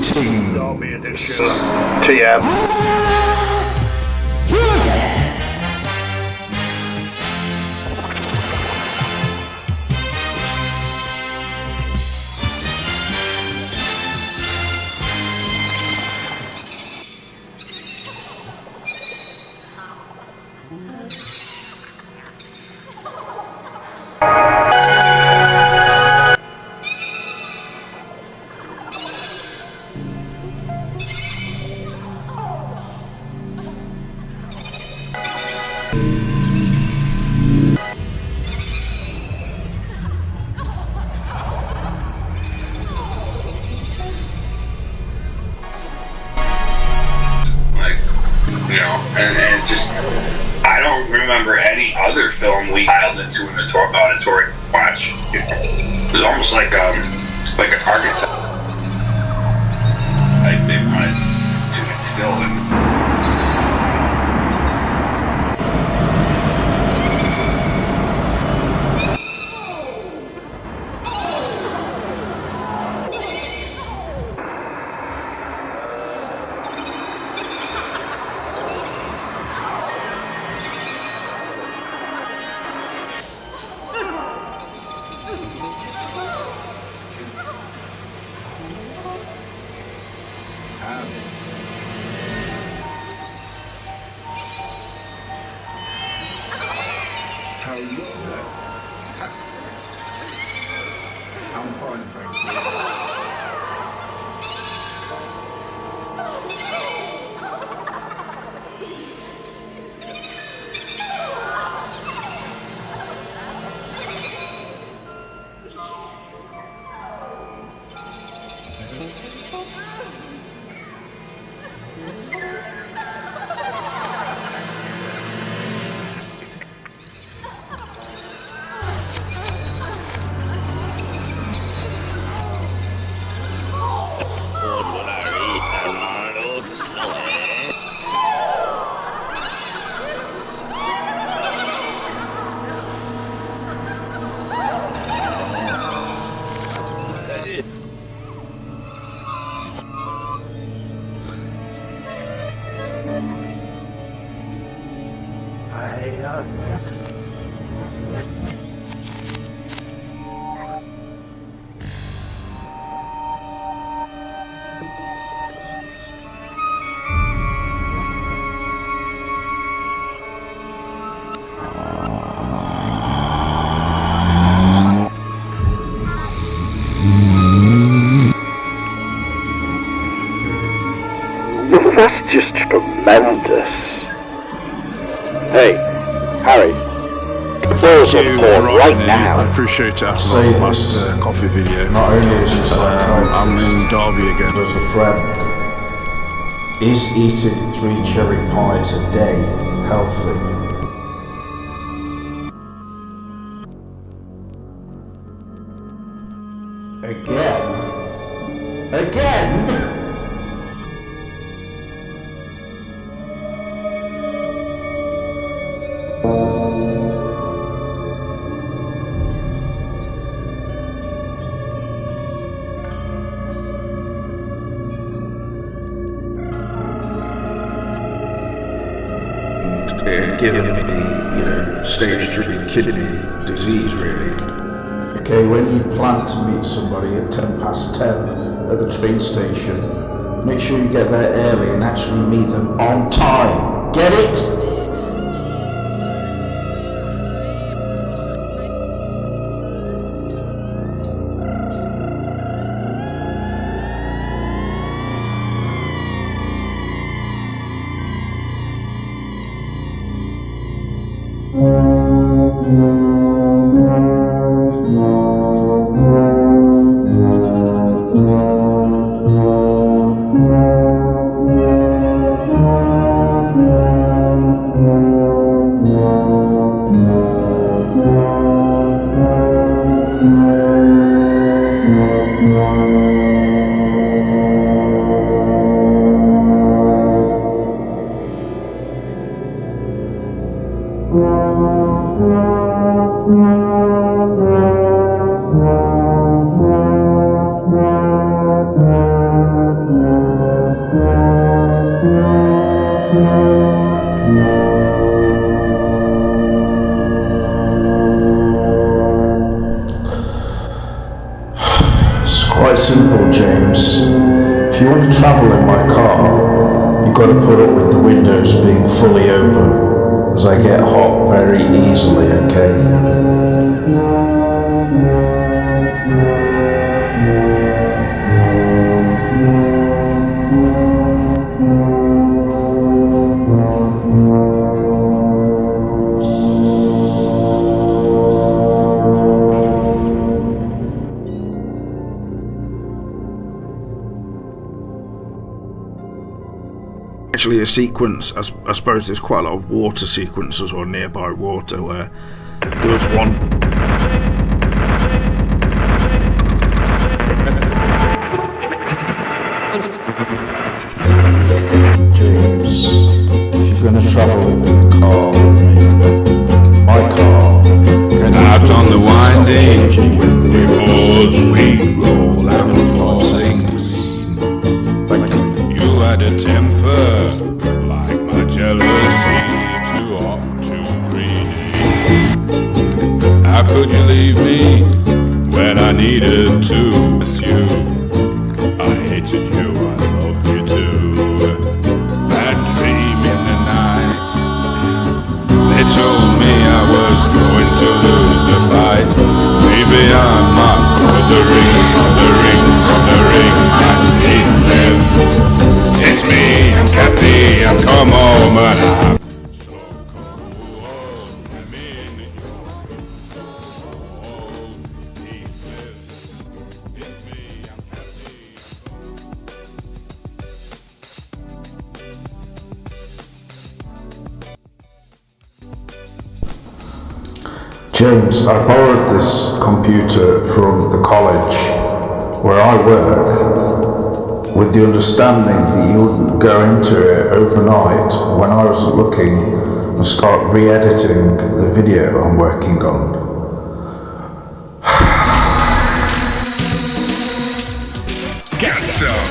Greetings. TM. And just, I don't remember any other film we piled into an auditorium watch. It was almost like an archetype they wanted to instill in. How are you today? I'm fine, thank you. That's just tremendous. Hey, Harry, balls of porn right now. I appreciate it after the last coffee video. Not only is he psychiatrist, I'm in Derby again. as a friend. Is eating 3 cherry pies a day healthy? Again? Given me, stage 3 kidney disease, really. Okay, when you plan to meet somebody at 10:10 at the train station, make sure you get there early and actually meet them on time. Get it? It's quite simple, James. If you want to travel in my car, you've got to put up with the windows being fully open, as I get hot very easily, okay? Actually a sequence, I suppose there's quite a lot of water sequences or nearby water where there was one. James, if you're going to travel in the car with me, my car, Out on the winding, before we roll out of falling. You had a temper like my jealousy, too hot, too greedy. How could you leave me when I needed to miss you? I hated you, I loved you too. Bad dream in the night. They told me I was going to lose the fight. Maybe I'm not for the ring, I need them. It's me, I'm Kathy, I've come home and I'm so cold. I'm in your cold deepness. It's me, I'm Kathy. James, I borrowed this computer from the college where I work with the understanding that you wouldn't go into it overnight when I wasn't looking and start re-editing the video I'm working on. Get some.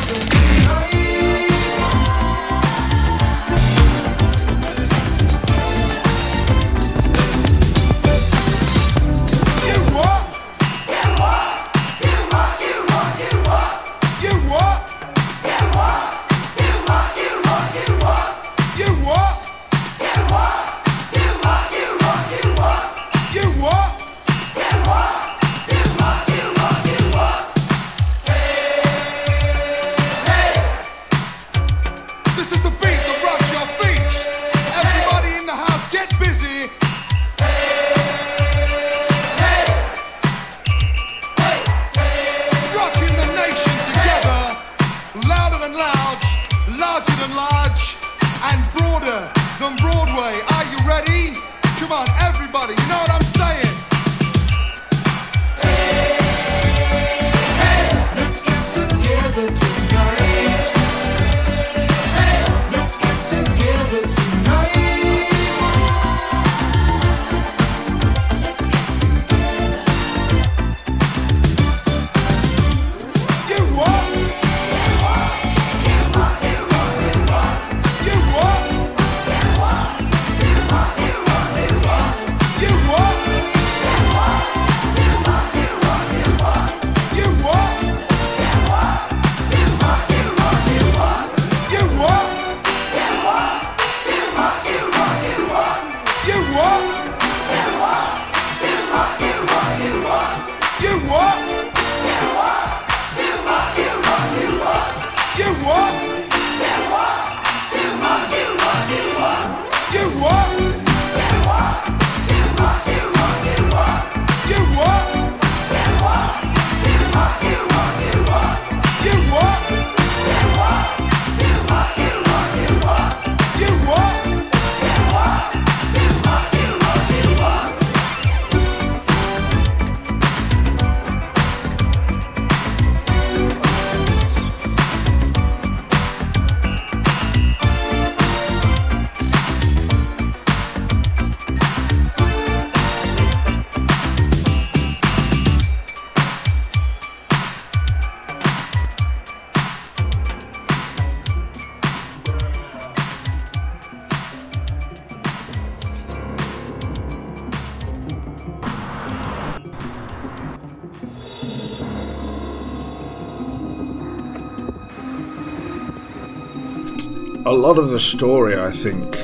a lot of the story, I think,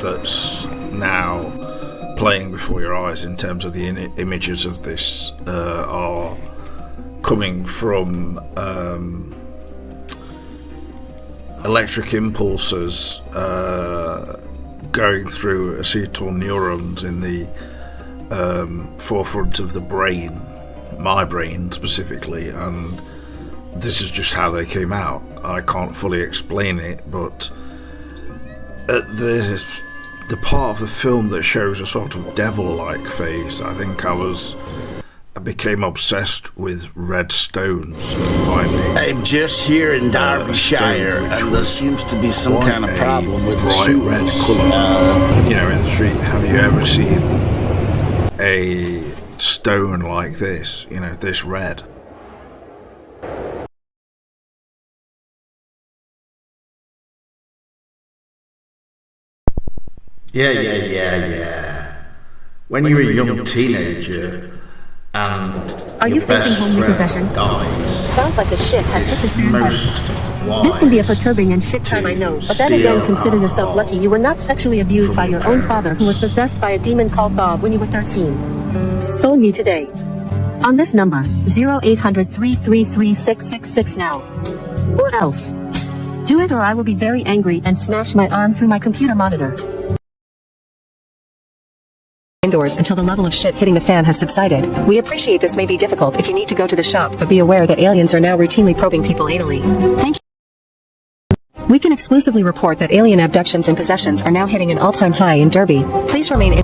that's now playing before your eyes in terms of the images of this are coming from electric impulses going through acetyl neurons in the forefront of the brain, my brain specifically, and this is just how they came out. I can't fully explain it, but at the part of the film that shows a sort of devil-like face, I think I became obsessed with red stones and finding. I'm just here in Derbyshire, and there seems to be some kind of problem with bright the red shoes. colour. In the street, have you ever seen a stone like this? This red. Yeah. When you're a young teenager and Are you facing home repossession? Sounds like a ship has hit the fan. This can be a perturbing and shit time, I know, but then again, consider yourself lucky you were not sexually abused by your own father who was possessed by a demon called Bob when you were 13. Phone me today. On this number, 0800-333-666 now. Or else. Do it or I will be very angry and smash my arm through my computer monitor. Indoors until the level of shit hitting the fan has subsided. We appreciate this may be difficult if you need to go to the shop, but be aware that aliens are now routinely probing people anally. Thank you. We can exclusively report that alien abductions and possessions are now hitting an all-time high in Derby. Please remain in.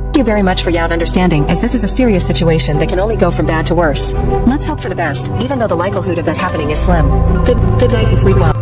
Thank you very much for your understanding, as this is a serious situation that can only go from bad to worse. Let's hope for the best, even though the likelihood of that happening is slim. Good night and sleep well.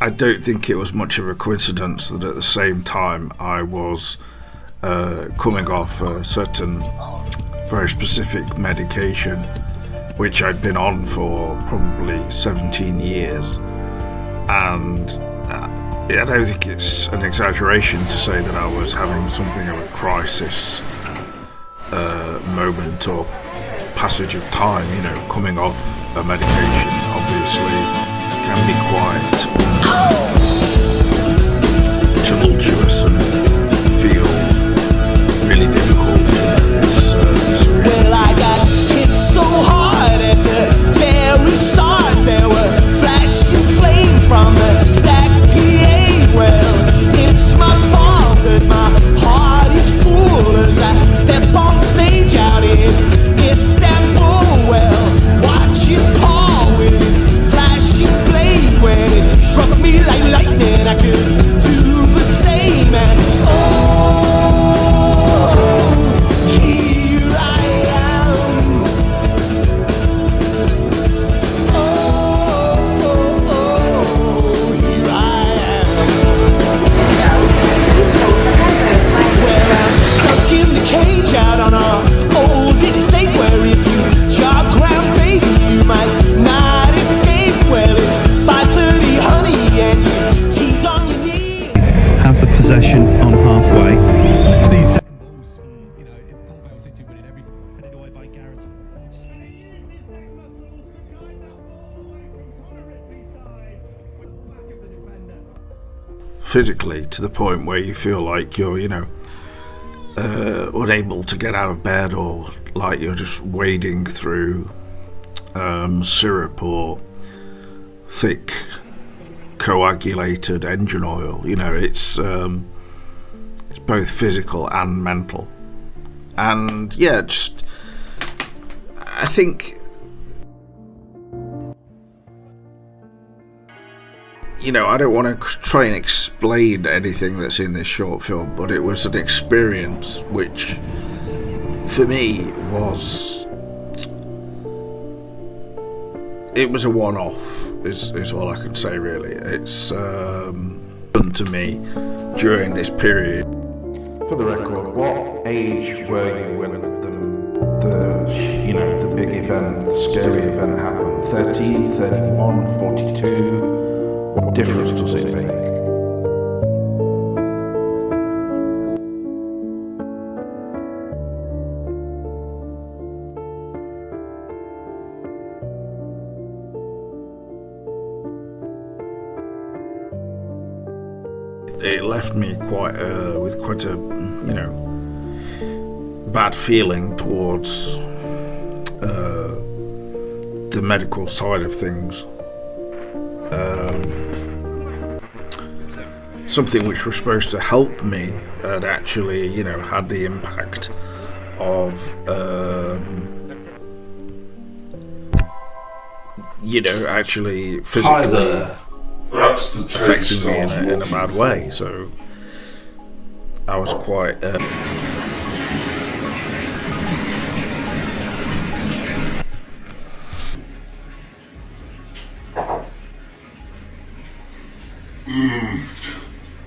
I don't think it was much of a coincidence that at the same time I was coming off a certain very specific medication which I'd been on for probably 17 years, and I don't think it's an exaggeration to say that I was having something of a crisis moment or passage of time. Coming off a medication obviously can be quite tumultuous and feel really difficult. Well, I got hit so hard at the very start. There were flashing flames from the stacked PA. Well, it's my fault that my heart is full as I step on stage out in Istanbul. Well, watching Paul with his flashing blade, when it struck me like lightning, I could do the same. And here I am. Here I am. Well, I'm stuck in the cage out on our old estate, where if you jog ground, baby, you might not escape. Well, it's 5:30, honey, and you tease on your knee. Have the possession on halfway. These second balls, if Paul fails into winning everything, headed away by Garrett. Physically, to the point where you feel like you're, unable to get out of bed, or like you're just wading through syrup or thick coagulated engine oil. It's both physical and mental. And yeah, I think, I don't want to try and explain anything that's in this short film, but it was an experience which, for me, was a one-off, is all I can say, really. It's to me during this period. For the record, what age were you when the big event, the scary event happened? 13, 31, 42? What difference does it make? It left me with quite a bad feeling towards the medical side of things. Something which was supposed to help me had actually, had the impact of, actually physically affecting me in a bad way. So I was quite.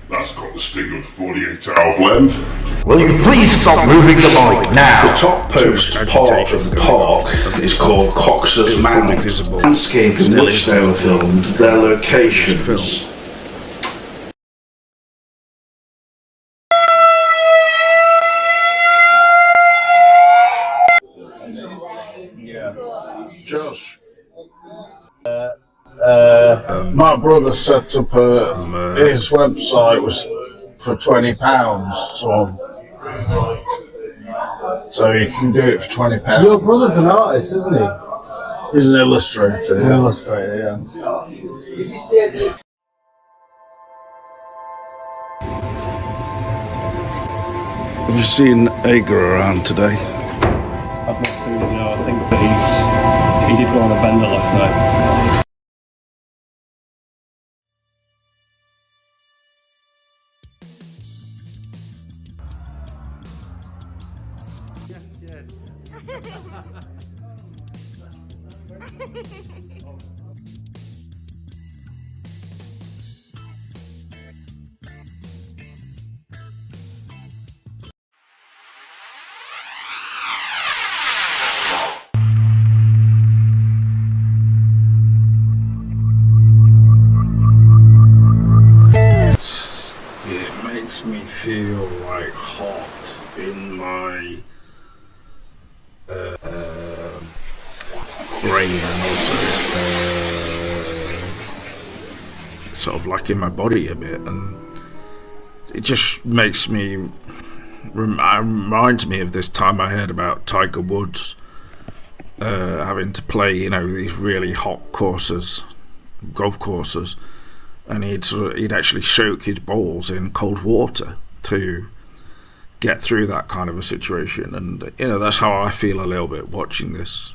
That's got the sting of the 48-hour blend. Will you please stop moving the mic now? The top post part of the park is called Cox's Mound. The landscape in which they were filmed, their locations. Josh. My brother set up his website was for £20, so you can do it for £20. Your brother's an artist, isn't he? He's an illustrator. An illustrator, yeah. Have you seen Ager around today? I've not seen him, no. I think that he did go on a bender last night. It makes me feel like hot in my brain, and also sort of like in my body a bit, and it just makes me reminds me of this time I heard about Tiger Woods having to play these really hot golf courses, and he'd actually soak his balls in cold water to get through that kind of a situation. And that's how I feel a little bit watching this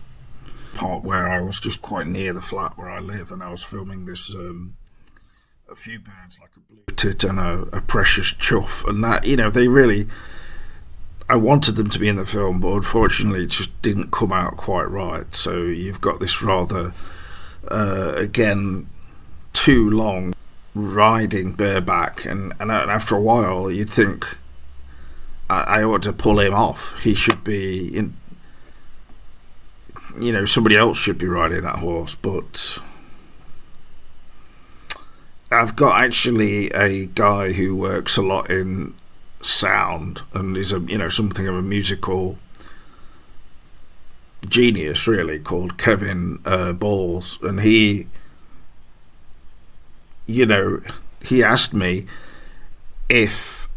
part, where I was just quite near the flat where I live, and I was filming this a few birds, like a blue tit and a precious chuff, and that they really, I wanted them to be in the film, but unfortunately it just didn't come out quite right. So you've got this rather again too long riding bareback, and after a while you'd think I ought to pull him off. He should be in, somebody else should be riding that horse. But I've got actually a guy who works a lot in sound and is something of a musical genius, really, called Kevin Balls, and he asked me if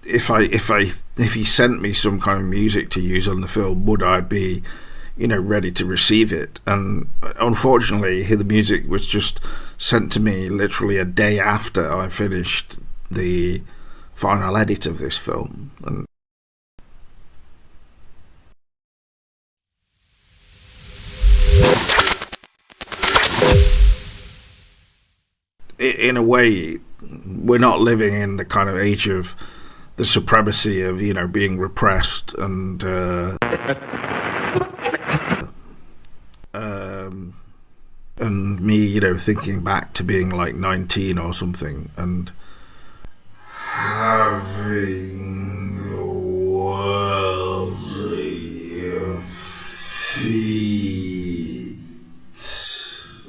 he sent me some kind of music to use on the film, would I be ready to receive it. And unfortunately the music was just sent to me literally a day after I finished the final edit of this film. And in a way, we're not living in the kind of age of the supremacy of being repressed and me thinking back to being like 19 or something, and having the world at your feet,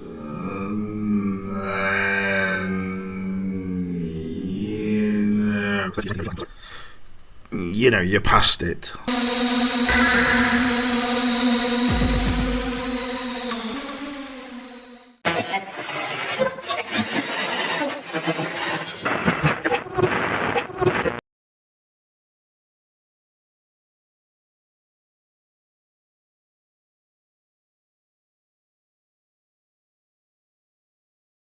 and then you know you're past it.